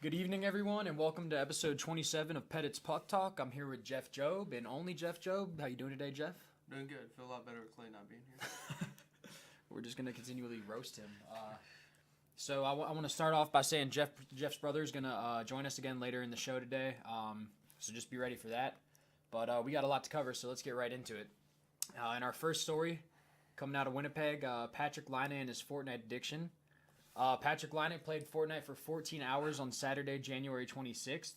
Good evening, everyone, and welcome to episode 27 of Pettit's Puck Talk. I'm here with Jeff Job, and only Jeff Job. How you doing today, Jeff? Doing good. Feel a lot better with Clay not being here. We're just going to continually roast him. So I want to start off by saying Jeff's brother is going to join us again later in the show today, so just be ready for that. But we got a lot to cover, so let's get right into it. In our first story, coming out of Winnipeg, Patrik, Laine, and his Fortnite addiction. Patrik Laine played Fortnite for 14 hours on Saturday, January 26th.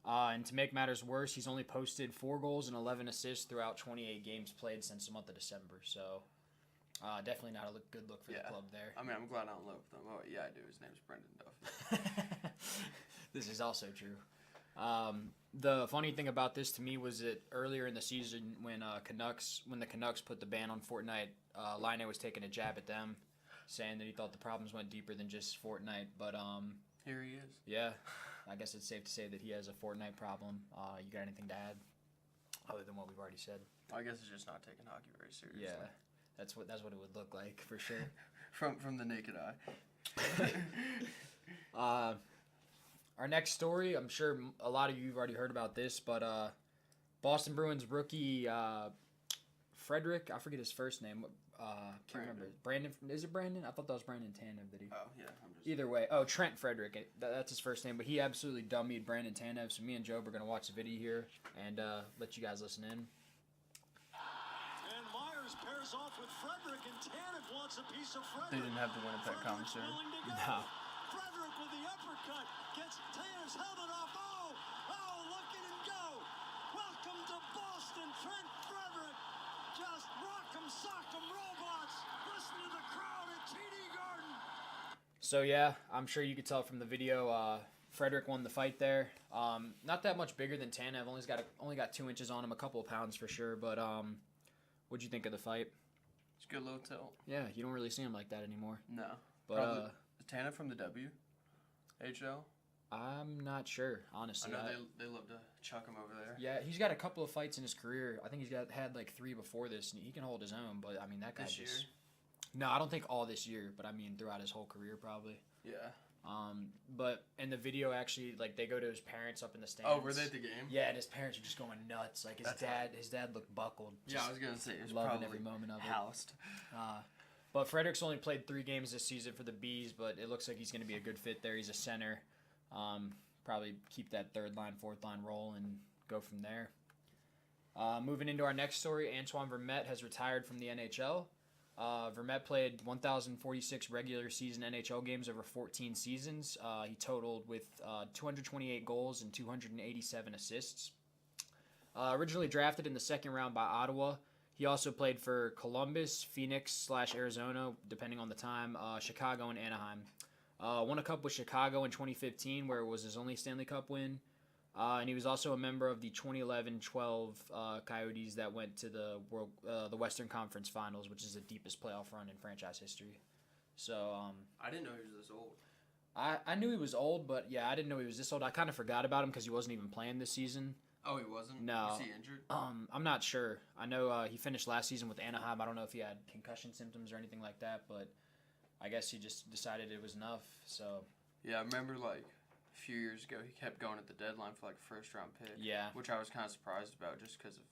And to make matters worse, he's only posted 4 goals and 11 assists throughout 28 games played since the month of December. So definitely not a good look for the club there. I mean, I'm glad I don't live with him. Oh, yeah, I do. His name's Brendan Duff. This is also true. The funny thing about this to me was that earlier in the season when the Canucks put the ban on Fortnite, Laine was taking a jab at them, saying that he thought the problems went deeper than just Fortnite. But here he is. Yeah, I guess it's safe to say that he has a Fortnite problem. You got anything to add other than what we've already said? I guess it's just not taking hockey very seriously. Yeah, that's what it would look like for sure. from the naked eye. Our next story, I'm sure a lot of you have already heard about this, but Boston Bruins rookie Frederick, I forget his first name. Can't remember. Brandon, is it Brandon? I thought that was Brandon Tanev. Did he? Oh, yeah. Either way. Oh, Trent Frederick. That's his first name, but he absolutely dummied Brandon Tanev, so me and Joe are going to watch the video here and let you guys listen in. And Myers pairs off with Frederick, and Tanev wants a piece of Frederick. They didn't have the Winnipeg commissary. No. Frederick with the uppercut gets Tanev's helmet off. Oh, look at him go. Welcome to Boston, Trent Frederick. Just rock 'em, sock 'em, robots. Listen to the crowd at TD Garden. So yeah, I'm sure you could tell from the video, Frederick won the fight there. Not that much bigger than Tanev. Only got 2 inches on him, a couple of pounds for sure. But what'd you think of the fight? It's a good little tilt. Yeah, you don't really see him like that anymore. No. But is Tanev from the WHL? I'm not sure, honestly. I know they love to chuck him over there. Yeah, he's got a couple of fights in his career. I think he's had like 3 before this, and he can hold his own. But I mean, that guy This just. year? No, I don't think all this year, but I mean throughout his whole career probably. Yeah. But in the video, actually, like they go to his parents up in the stands. Oh, were they at the game? Yeah, and his parents are just going nuts. Like his dad looked buckled. Yeah, I was gonna say he was loving probably every moment of it. housed. But Frederick's only played 3 games this season for the Bees, but it looks like he's going to be a good fit there. He's a center. Probably keep that 3rd line, 4th line role and go from there. Moving into our next story, Antoine Vermette has retired from the NHL. Vermette played 1,046 regular season NHL games over 14 seasons. He totaled with 228 goals and 287 assists. Originally drafted in the 2nd round by Ottawa, he also played for Columbus, Phoenix/Arizona, depending on the time, Chicago, and Anaheim. Won a cup with Chicago in 2015, where it was his only Stanley Cup win. And he was also a member of the 2011-12 Coyotes that went to the Western Conference Finals, which is the deepest playoff run in franchise history. So I didn't know he was this old. I knew he was old, but yeah, I didn't know he was this old. I kind of forgot about him because he wasn't even playing this season. Oh, he wasn't? No. Was he injured? I'm not sure. I know he finished last season with Anaheim. I don't know if he had concussion symptoms or anything like that, but I guess he just decided it was enough. So yeah, I remember like a few years ago he kept going at the deadline for like a 1st-round pick. Yeah. Which I was kind of surprised about just because of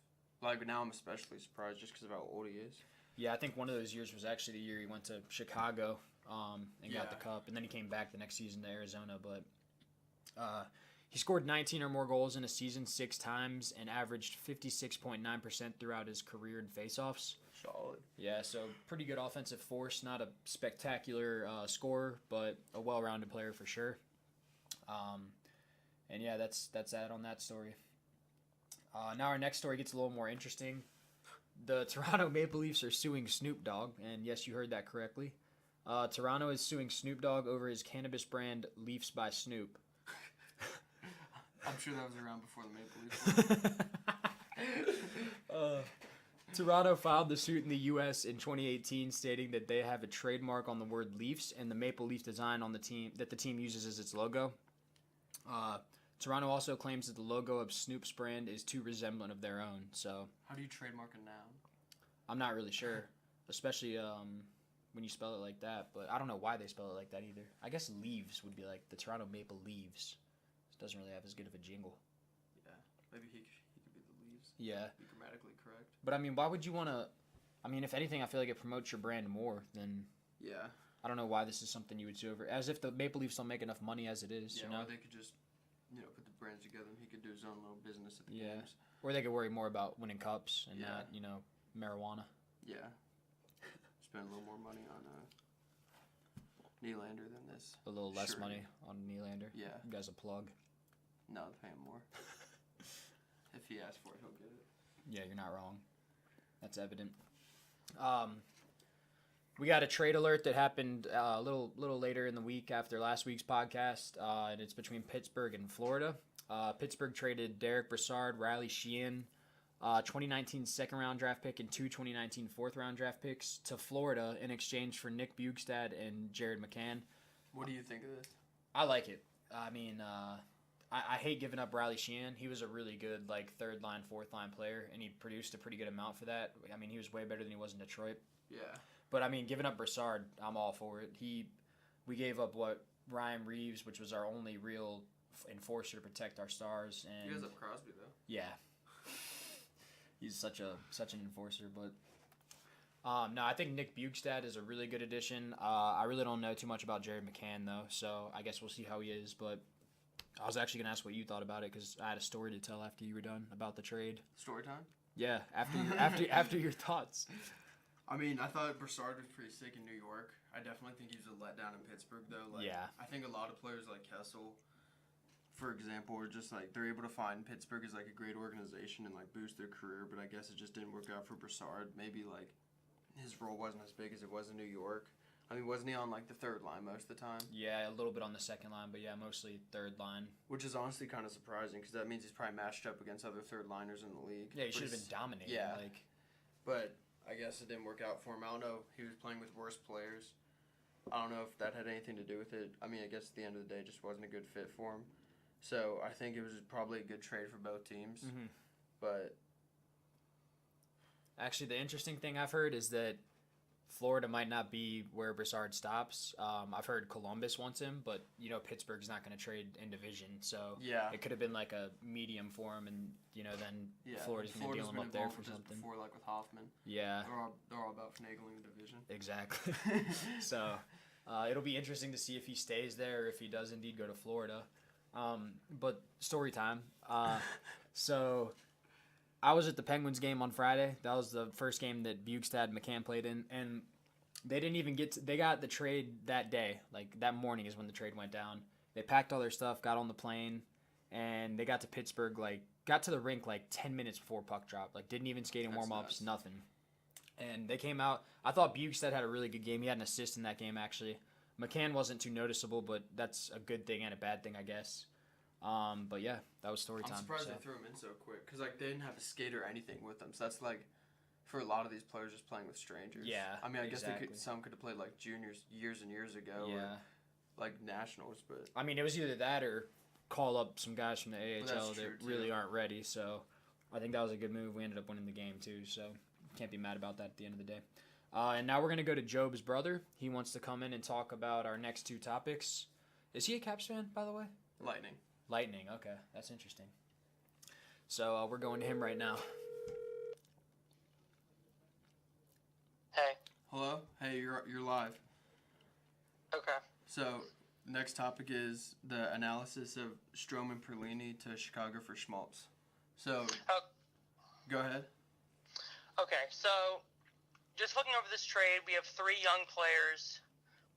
like now I'm especially surprised just because of how old he is. Yeah, I think one of those years was actually the year he went to Chicago and got the cup, and then he came back the next season to Arizona. But he scored 19 or more goals in a season 6 times and averaged 56.9% throughout his career in faceoffs. Solid. Yeah, so pretty good offensive force. Not a spectacular scorer, but a well-rounded player for sure. And yeah, that's that on that story. Now our next story gets a little more interesting. The Toronto Maple Leafs are suing Snoop Dogg, and yes, you heard that correctly. Toronto is suing Snoop Dogg over his cannabis brand Leafs by Snoop. I'm sure that was around before the Maple Leafs. Toronto filed the suit in the U.S. in 2018, stating that they have a trademark on the word Leafs and the maple leaf design on the team that the team uses as its logo. Toronto also claims that the logo of Snoop's brand is too resemblant of their own. So how do you trademark a noun? I'm not really sure, especially when you spell it like that. But I don't know why they spell it like that either. I guess leaves would be like the Toronto Maple Leaves. doesn't really have as good of a jingle. Yeah, maybe he could be the Leaves. Yeah. Be grammatically correct. But I mean, why would you want to? I mean, if anything, I feel like it promotes your brand more than. Yeah. I don't know why this is something you would do over. As if the Maple Leafs don't make enough money as it is. Yeah, you know. or they could just, put the brands together and he could do his own little business at the games. Or they could worry more about winning cups and Yeah. not, marijuana. Yeah. Spend a little more money on Nylander than this. A little less Sure. money on Nylander. Yeah. You guys a plug. No, pay him more. If he asks for it, he'll get it. Yeah, you're not wrong. That's evident. We got a trade alert that happened a little later in the week after last week's podcast, and it's between Pittsburgh and Florida. Pittsburgh traded Derek Brassard, Riley Sheehan, 2019 second-round draft pick, and 2 2019 fourth-round draft picks to Florida in exchange for Nick Bjugstad and Jared McCann. What do you think of this? I like it. I mean, I hate giving up Riley Sheehan. He was a really good, third-line, fourth-line player, and he produced a pretty good amount for that. I mean, he was way better than he was in Detroit. Yeah. But, I mean, giving up Brassard, I'm all for it. We gave up, Ryan Reeves, which was our only real enforcer to protect our stars. And You guys have Crosby, though. yeah. He's such an enforcer, but no, I think Nick Bjugstad is a really good addition. I really don't know too much about Jared McCann though, so I guess we'll see how he is. But I was actually gonna ask what you thought about it because I had a story to tell after you were done about the trade. Story time? Yeah, after your thoughts. I mean, I thought Brassard was pretty sick in New York. I definitely think he was a letdown in Pittsburgh, though. Yeah. I think a lot of players like Kessel, for example, are just they're able to find Pittsburgh as a great organization and boost their career, but I guess it just didn't work out for Brassard. Maybe his role wasn't as big as it was in New York. I mean, wasn't he on the third line most of the time? Yeah, a little bit on the second line, but yeah, mostly third line. Which is honestly kind of surprising because that means he's probably matched up against other third liners in the league. Yeah, he should have been dominating. Yeah. But I guess it didn't work out for him. I don't know. He was playing with worse players. I don't know if that had anything to do with it. I mean, I guess at the end of the day, it just wasn't a good fit for him. So I think it was probably a good trade for both teams. Mm-hmm. But actually, the interesting thing I've heard is that Florida might not be where Brassard stops. I've heard Columbus wants him, but Pittsburgh's not going to trade in division, so yeah, it could have been a medium for him, and then Florida's going to deal him up there for something. Before, with Hoffman. Yeah, they're all about finagling the division. Exactly. So it'll be interesting to see if he stays there or if he does indeed go to Florida. But story time. So I was at the Penguins game on Friday. That was the first game that Bjugstad and McCann played in, and they didn't even they got the trade that day. That morning is when the trade went down. They packed all their stuff, got on the plane, and they got to Pittsburgh, got to the rink 10 minutes before puck drop. Didn't even skate in warm-ups, nothing. And they came out. I thought Bjugstad had a really good game. He had an assist in that game, actually. McCann wasn't too noticeable, but that's a good thing and a bad thing, I guess. But yeah, that was story time. I'm surprised they threw him in so quick because they didn't have a skate or anything with them. So that's for a lot of these players just playing with strangers. Yeah, I mean, I guess exactly. Some could have played juniors years and years ago. Yeah. Or, nationals, but I mean, it was either that or call up some guys from the AHL that really too. aren't ready. So I think that was a good move. We ended up winning the game too, so can't be mad about that at the end of the day. And now we're going to go to Job's brother. He wants to come in and talk about our next two topics. Is he a Caps fan, by the way? Lightning, okay. That's interesting. So we're going to him right now. Hey. Hello? Hey, you're live. Okay. So, next topic is the analysis of Strome and Perlini to Chicago for Schmaltz. So, go ahead. Okay, so just looking over this trade, we have 3 young players,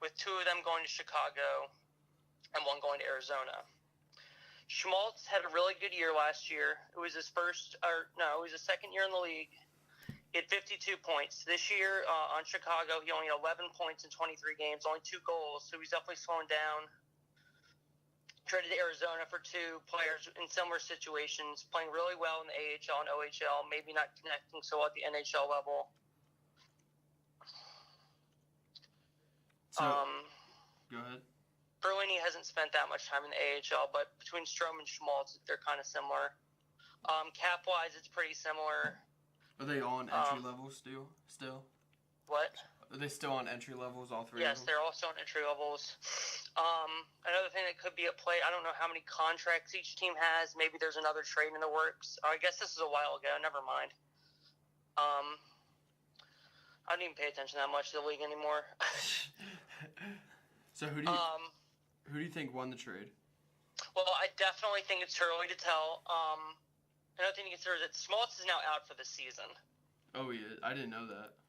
with 2 of them going to Chicago and 1 going to Arizona. Schmaltz had a really good year last year. It was his second year in the league. He had 52 points. This year on Chicago, he only had 11 points in 23 games, only 2 goals, so he's definitely slowing down. Traded to Arizona for 2 players in similar situations, playing really well in the AHL and OHL, maybe not connecting so well at the NHL level. So, go ahead. Berlini hasn't spent that much time in the AHL, but between Strome and Schmaltz, they're kind of similar. Cap-wise, it's pretty similar. Are they all on entry level still? What? Are they still on entry levels, all three Yes, of them? they're also on entry levels. Another thing that could be at play, I don't know how many contracts each team has. Maybe there's another trade in the works. I guess this is a while ago. Never mind. I don't even pay attention that much to the league anymore. So who do you think won the trade? Well, I definitely think it's too early to tell. Another thing to consider is that Smoltz is now out for the season. Oh, he is? I didn't know that.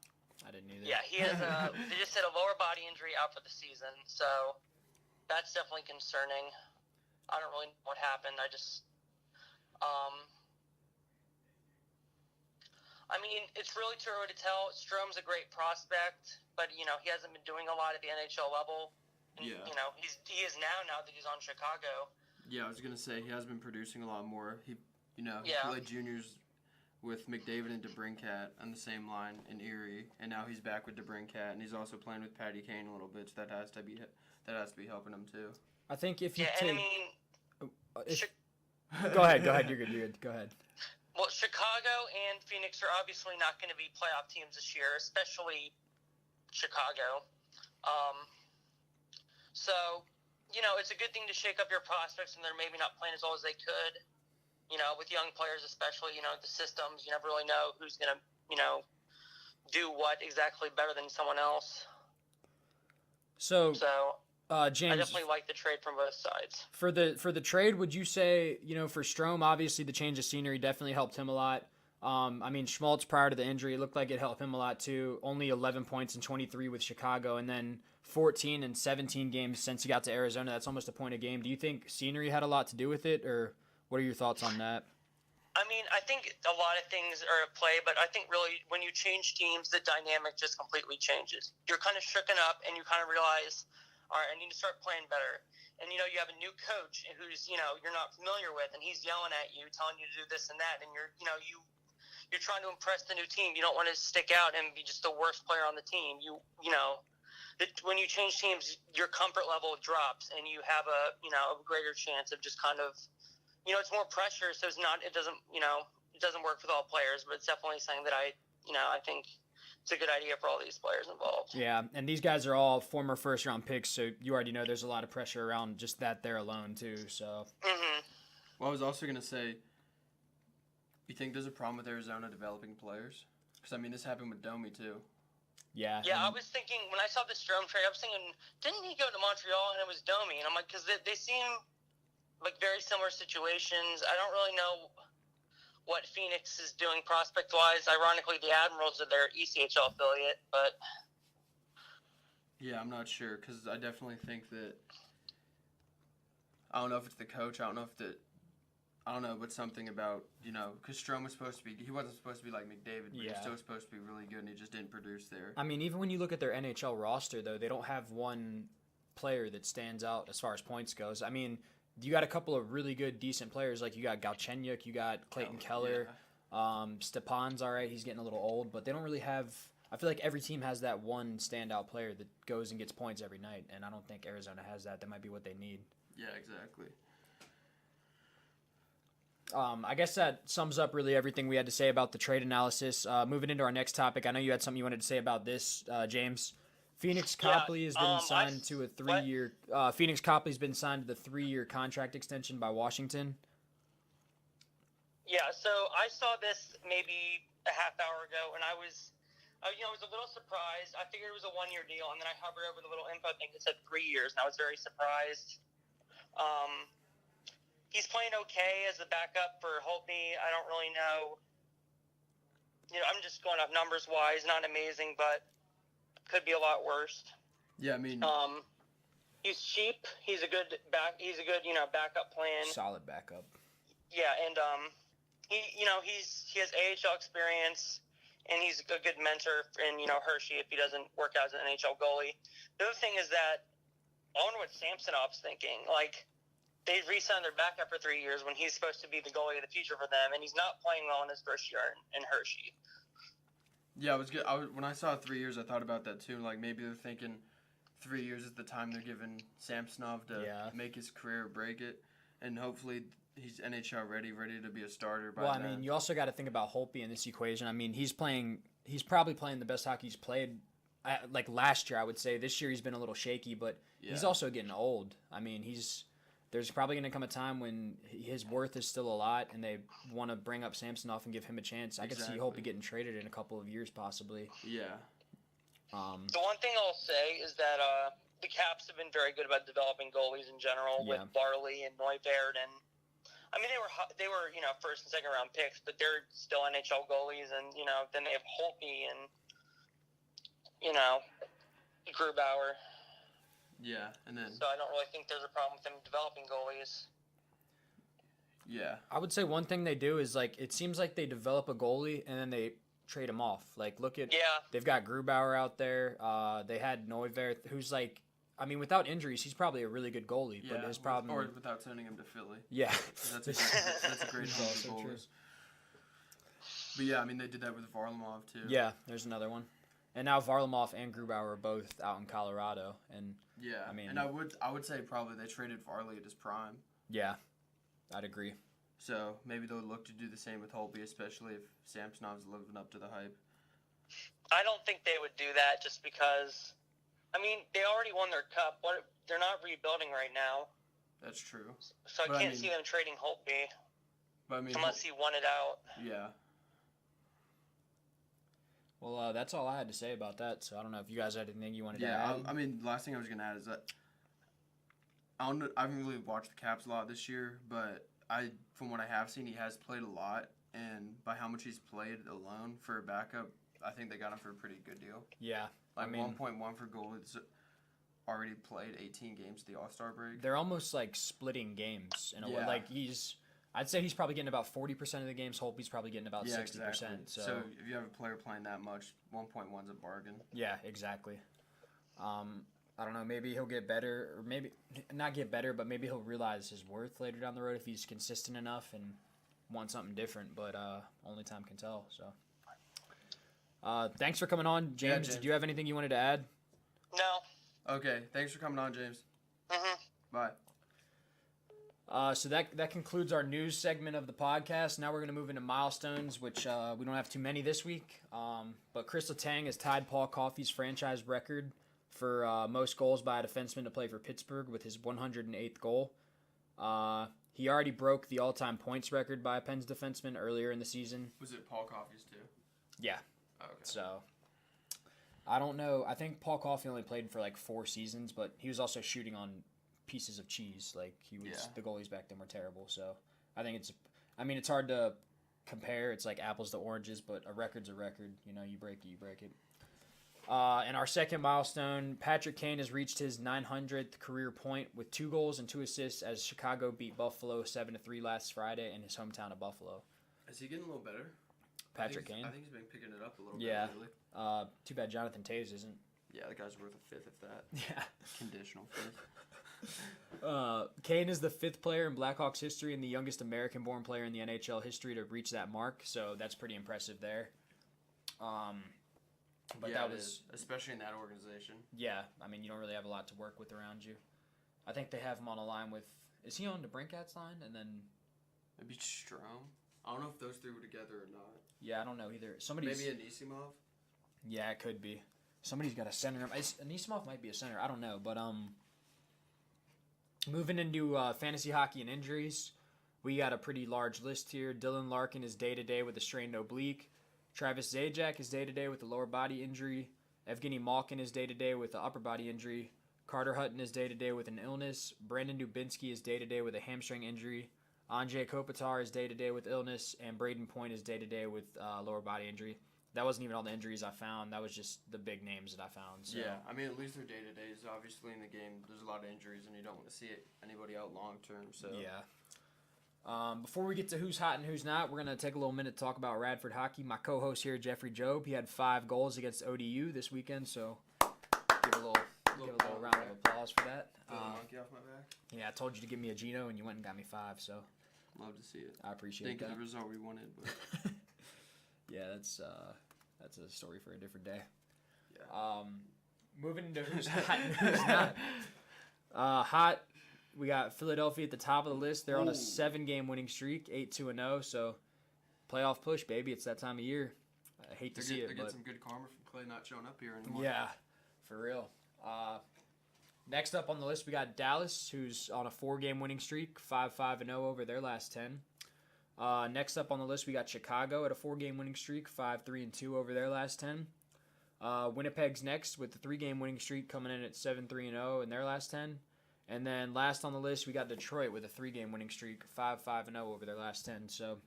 I didn't either. Yeah, he has they just said a lower body injury out for the season, so that's definitely concerning. I don't really know what happened. I mean, it's really too early to tell. Strome's a great prospect, but he hasn't been doing a lot at the NHL level. And, Yeah. He is now that he's on Chicago. Yeah, I was gonna say he has been producing a lot more. He Yeah. played juniors with McDavid and DeBrincat on the same line in Erie, and now he's back with DeBrincat, and he's also playing with Patty Kane a little bit. So that has to be helping him too. I think if you Yeah, take... and I mean, Go ahead. You're good. Go ahead. well, Chicago and Phoenix are obviously not going to be playoff teams this year, especially Chicago. So, it's a good thing to shake up your prospects, and they're maybe not playing as well as they could. With young players especially, the systems, you never really know who's going to, do what exactly better than someone else. So, I James, definitely like the trade from both sides. for the trade, would you say, for Strome, obviously the change of scenery definitely helped him a lot. I mean, Schmaltz prior to the injury, it looked like it helped him a lot too. Only 11 points in 23 with Chicago, and then 14 and 17 games since he got to Arizona. That's almost a point a game. Do you think scenery had a lot to do with it, or what are your thoughts on that? I mean, I think a lot of things are at play, but I think really when you change teams, the dynamic just completely changes. You're kind of shooken up, and you kind of realize, all right, I need to start playing better. And, you have a new coach who's, you're not familiar with, and he's yelling at you, telling you to do this and that, and you're trying to impress the new team. You don't want to stick out and be just the worst player on the team. When you change teams, your comfort level drops, and you have a greater chance of just kind of, it's more pressure, so it doesn't work with all players, but it's definitely something that I think it's a good idea for all these players involved. Yeah, and these guys are all former first-round picks, so you already know there's a lot of pressure around just that there alone too. So. Mm-hmm. Well, I was also gonna say, you think there's a problem with Arizona developing players? Because I mean, this happened with Domi too. Yeah. Yeah, I was thinking when I saw the Strome trade, I was thinking, didn't he go to Montreal and it was Domi? And I'm like, because they seem like very similar situations. I don't really know what Phoenix is doing prospect-wise. Ironically, the Admirals are their ECHL affiliate, but... Yeah, I'm not sure, because I definitely think that... I don't know if it's the coach, I don't know, but something about, because Strome was supposed to be... He wasn't supposed to be like McDavid, but he was still supposed to be really good, and he just didn't produce there. I mean, even when you look at their NHL roster, though, they don't have one player that stands out as far as points goes. I mean... You got a couple of really good, decent players. Like, you got Galchenyuk, you got Clayton Keller. Yeah. Stepan's all right. He's getting a little old. But they don't really have – I feel like every team has that one standout player that goes and gets points every night. And I don't think Arizona has that. That might be what they need. Yeah, exactly. I guess that sums up really everything we had to say about the trade analysis. Moving into our next topic, I know you had something you wanted to say about this, James. Phoenix Copley has been signed to a 3-year. Phoenix Copley's been signed to the 3-year contract extension by Washington. Yeah, so I saw this maybe a half hour ago, and I was a little surprised. I figured it was a 1-year deal, and then I hovered over the little info thing that said 3 years, and I was very surprised. He's playing okay as a backup for Holtby. I don't really know. I'm just going off numbers wise, not amazing, but. Could be a lot worse. Yeah, I mean, he's cheap. He's a good backup plan. Solid backup. Yeah, and he has AHL experience, and he's a good mentor in Hershey if he doesn't work out as an NHL goalie. The other thing is that I wonder what Samsonov's thinking. Like, they re-signed their backup for 3 years when he's supposed to be the goalie of the future for them, and he's not playing well in his first year in Hershey. Yeah, when I saw 3 years, I thought about that too. Like, maybe they're thinking 3 years is the time they're giving Samsonov to make his career or break it, and hopefully he's NHL ready to be a starter by then. Well, I mean, you also got to think about Holtby in this equation. I mean, he's probably playing the best hockey he's played like last year, I would say. This year he's been a little shaky, but he's also getting old. I mean, there's probably going to come a time when his worth is still a lot, and they want to bring up Samsonov and give him a chance. I could see Holtby getting traded in a couple of years, possibly. Yeah. The one thing I'll say is that the Caps have been very good about developing goalies in general with Varley and Neuvirth, and I mean they were first and second round picks, but they're still NHL goalies, and then they have Holtby and Grubauer. Yeah, and then so I don't really think there's a problem with them developing goalies. Yeah, I would say one thing they do is like it seems like they develop a goalie and then they trade him off. Like look at they've got Grubauer out there. They had Neuvirth, who's like. I mean, without injuries, he's probably a really good goalie. Yeah, but his problem, or without sending him to Philly. Yeah, that's a great home for goalies. But yeah, I mean, they did that with Varlamov too. Yeah, there's another one, and now Varlamov and Grubauer are both out in Colorado, and yeah, I mean, and I would say probably they traded Varley at his prime. Yeah, I'd agree. So maybe they'll look to do the same with Holtby, especially if Samsonov's living up to the hype. I don't think they would do that just because. I mean, they already won their cup. They're not rebuilding right now. That's true. So I can't see them trading Holtby. But I mean, unless he won it out. Yeah. Well, that's all I had to say about that. So I don't know if you guys had anything you wanted to add. Yeah, I mean, the last thing I was gonna add is that I haven't really watched the Caps a lot this year, but from what I have seen, he has played a lot, and by how much he's played alone for a backup, I think they got him for a pretty good deal. Yeah. Like 1.1 for goalies already played 18 games to the All-Star break. They're almost like splitting games in a way. Like I'd say he's probably getting about 40% of the games. Holtby's probably getting about 60%. Exactly. So if you have a player playing that much, 1.1's a bargain. Yeah, exactly. I don't know. Maybe he'll get better, or maybe not get better, but maybe he'll realize his worth later down the road if he's consistent enough and want something different. But only time can tell. So. Thanks for coming on, James. Did you have anything you wanted to add? No. Okay. Thanks for coming on, James. Mm-hmm. Bye. So that concludes our news segment of the podcast. Now we're going to move into milestones, which we don't have too many this week. But Chris Letang has tied Paul Coffey's franchise record for most goals by a defenseman to play for Pittsburgh with his 108th goal. He already broke the all-time points record by a Pens defenseman earlier in the season. Was it Paul Coffey's too? Yeah. Okay. So, I don't know. I think Paul Coffey only played for like 4 seasons, but he was also shooting on pieces of cheese. Like the goalies back then were terrible. So, I think it's hard to compare. It's like apples to oranges, but a record's a record. You break it, you break it. And our second milestone, Patrick Kane has reached his 900th career point with 2 goals and 2 assists as Chicago beat Buffalo 7-3 last Friday in his hometown of Buffalo. Is he getting a little better? Patrick Kane? I think he's been picking it up a little bit lately. Too bad Jonathan Toews isn't. Yeah, the guy's worth a fifth, if that. Yeah. Conditional fifth. Kane is the 5th player in Blackhawks history and the youngest American-born player in the NHL history to reach that mark, so that's pretty impressive there. But yeah, that was especially in that organization. Yeah, I mean, you don't really have a lot to work with around you. I think they have him on a line with. Is he on the Brinkat's line? And then maybe Strome. I don't know if those 3 were together or not. Yeah, I don't know either. Maybe Anisimov. Yeah, it could be. Somebody's got a center. Anisimov might be a center. I don't know, but moving into fantasy hockey and injuries, we got a pretty large list here. Dylan Larkin is day-to-day with a strained oblique. Travis Zajac is day-to-day with a lower body injury. Evgeny Malkin is day-to-day with an upper body injury. Carter Hutton is day-to-day with an illness. Brandon Dubinsky is day-to-day with a hamstring injury. Andrei Kopitar is day-to-day with illness. And Braden Point is day-to-day with lower body injury. That wasn't even all the injuries I found. That was just the big names that I found. So. Yeah, I mean, at least they're day-to-days. Obviously, in the game, there's a lot of injuries, and you don't want to see anybody out long-term. So yeah. Before we get to who's hot and who's not, we're going to take a little minute to talk about Radford hockey. My co-host here, Jeffrey Job, he had 5 goals against ODU this weekend, so give a little round of applause for that. Monkey off my back. Yeah, I told you to give me a Gino, and you went and got me 5, so. Love to see it. I appreciate that. Think of the result we wanted, but yeah, that's a story for a different day. Yeah. Moving into who's hot and who's not. Hot. We got Philadelphia at the top of the list. They're on a 7-game winning streak, 8-2-0. So, playoff push, baby. It's that time of year. I hate to see it. They get some good karma from Clay not showing up here anymore. Yeah, for real. Next up on the list, we got Dallas, who's on a 4-game winning streak, 5-5-0 over their last 10. Next up on the list, we got Chicago at a 4-game winning streak, 5-3-2 over their last 10. Winnipeg's next with the 3-game winning streak coming in at 7-3-0 in their last 10. And then last on the list, we got Detroit with a 3-game winning streak, 5-5-0 over their last 10. So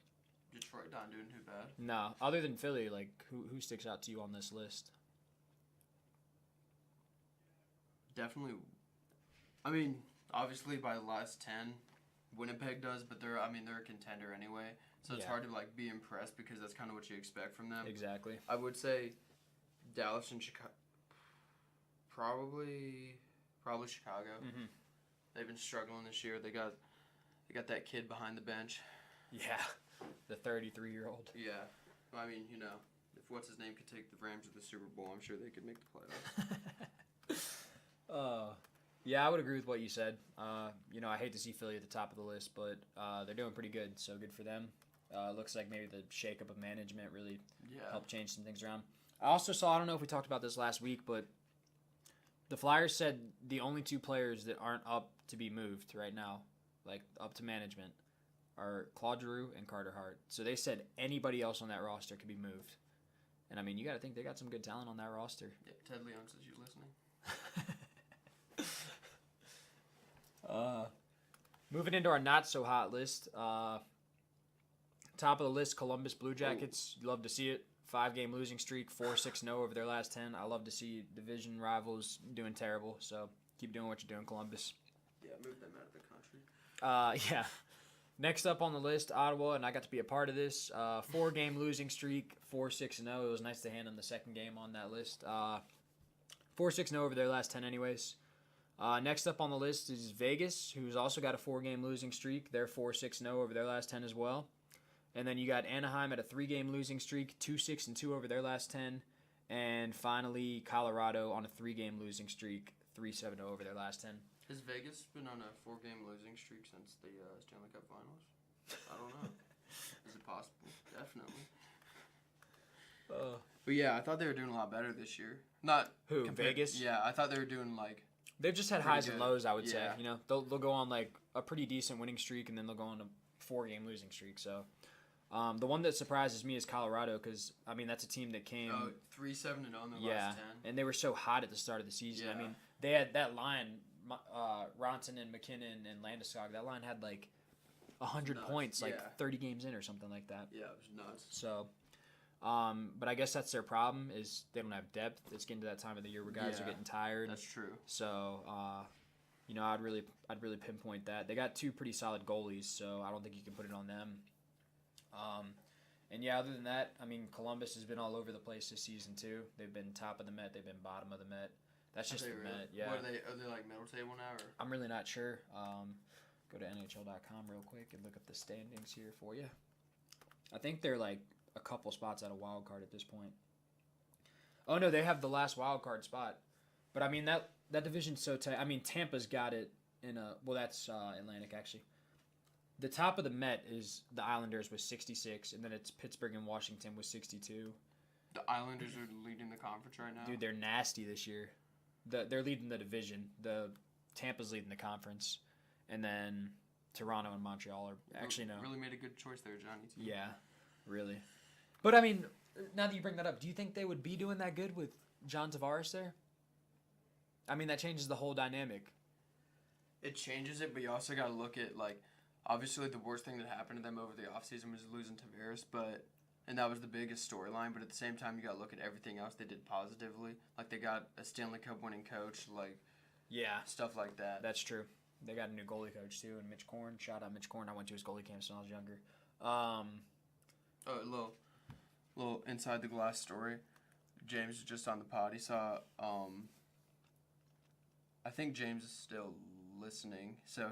Detroit not doing too bad. no, other than Philly, like who sticks out to you on this list? Definitely. I mean, obviously by the last 10, Winnipeg does, but they're a contender anyway. So it's Yeah. hard to like be impressed because that's kind of what you expect from them. Exactly. I would say Dallas and Chicago. Probably Chicago. Mm-hmm. They've been struggling this year. They got that kid behind the bench. Yeah, the 33-year-old. Yeah. I mean, if what's his name could take the Rams to the Super Bowl, I'm sure they could make the playoffs. Yeah, I would agree with what you said. I hate to see Philly at the top of the list, but they're doing pretty good, so good for them. Looks like maybe the shakeup of management really helped change some things around. I also saw, I don't know if we talked about this last week, but the Flyers said the only 2 players that aren't up to be moved right now, like up to management, are Claude Giroux and Carter Hart. So they said anybody else on that roster could be moved. And I mean, you got to think they got some good talent on that roster. Yeah, Ted Leon says you listening. Moving into our not so hot list, top of the list, Columbus Blue Jackets. Love to see it. 5-game losing streak, 4-6-0 over their last 10. I love to see division rivals doing terrible. So keep doing what you're doing, Columbus. Yeah, move them out of the country. Yeah. Next up on the list, Ottawa, and I got to be a part of this. 4-game losing streak, 4-6-0. It was nice to hand them the second game on that list. 4-6-0 over their last 10 anyways. Next up on the list is Vegas, who's also got a 4-game losing streak. They're 4-6-0 over their last 10 as well. And then you got Anaheim at a 3-game losing streak, 2-6-2 over their last 10. And finally, Colorado on a 3-game losing streak, 3-7-0 over their last 10. Has Vegas been on a 4-game losing streak since the Stanley Cup Finals? I don't know. Is it possible? Definitely. But yeah, I thought they were doing a lot better this year. Not Who, Vegas? Yeah, I thought they were doing like. They've just had Pretty highs and good. lows, I would say. Yeah. They'll go on like a pretty decent winning streak, and then they'll go on a 4-game losing streak. So the one that surprises me is Colorado, because I mean that's a team that came 3-7-0 in the yeah, last 10. and they were so hot at the start of the season. I Yeah. mean they had that line, Ronson and McKinnon and Landeskog. That line had like 100 Nuts, points, like yeah. 30 games in or something like that. Yeah, it was nuts. So. But I guess that's their problem is they don't have depth. It's getting to that time of the year where guys are Yeah, getting tired. That's true. So, I'd really pinpoint that. They got 2 pretty solid goalies, so I don't think you can put it on them. And yeah, other than that, I mean, Columbus has been all over the place this season too. They've been top of the Met. They've been bottom of the Met. That's just Are the they really? Met. Yeah. What are they like middle table now? Or? I'm really not sure. Go to NHL.com real quick and look up the standings here for you. I think they're like a couple spots out of wild card at this point. Oh no, they have the last wild card spot. But I mean that division's so tight. I mean Tampa's got it in a that's Atlantic actually. The top of the Met is the Islanders with 66, and then it's Pittsburgh and Washington with 62. The Islanders are leading the conference right now. Dude, they're nasty this year. They're leading the division. The Tampa's leading the conference, and then Toronto and Montreal are actually no. Really made a good choice there, Johnny. Too. Yeah, really. But I mean, now that you bring that up, do you think they would be doing that good with John Tavares there? I mean, that changes the whole dynamic. It changes it, but you also got to look at like. Obviously, the worst thing that happened to them over the offseason was losing Tavares, and that was the biggest storyline. But at the same time, you got to look at everything else they did positively. Like, they got a Stanley Cup winning coach, like, yeah, stuff like that. That's true. They got a new goalie coach, too, and Mitch Korn. Shout out Mitch Korn. I went to his goalie camps when I was younger. A little inside the glass story. James was just on the pod. He saw, I think James is still listening, so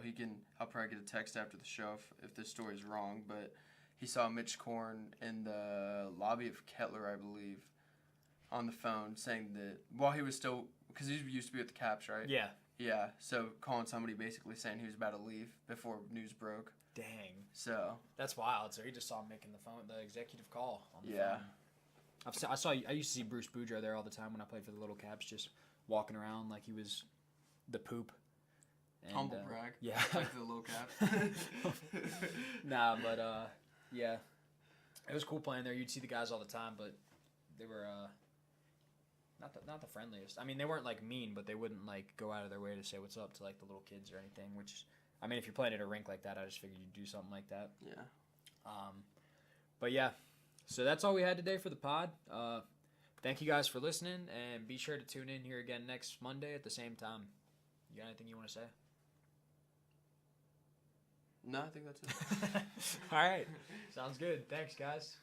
I'll probably get a text after the show if this story's wrong, but he saw Mitch Korn in the lobby of Kettler, I believe, on the phone saying that while he was still, because he used to be with the Caps, right? Yeah. Yeah, so calling somebody basically saying he was about to leave before news broke. Dang. So. That's wild. So he just saw him making the executive call on the Yeah. phone. I used to see Bruce Boudreaux there all the time when I played for the Little Caps, just walking around like he was the poop. And, Humble brag. Yeah. Like the low caps. Nah, but yeah, it was cool playing there. You'd see the guys all the time, but they were not the friendliest. I mean, they weren't like mean, but they wouldn't like go out of their way to say what's up to like the little kids or anything. Which, I mean, if you're playing at a rink like that, I just figured you'd do something like that. Yeah. But yeah, so that's all we had today for the pod. Thank you guys for listening, and be sure to tune in here again next Monday at the same time. You got anything you want to say? No, I think that's it. All right. Sounds good. Thanks, guys.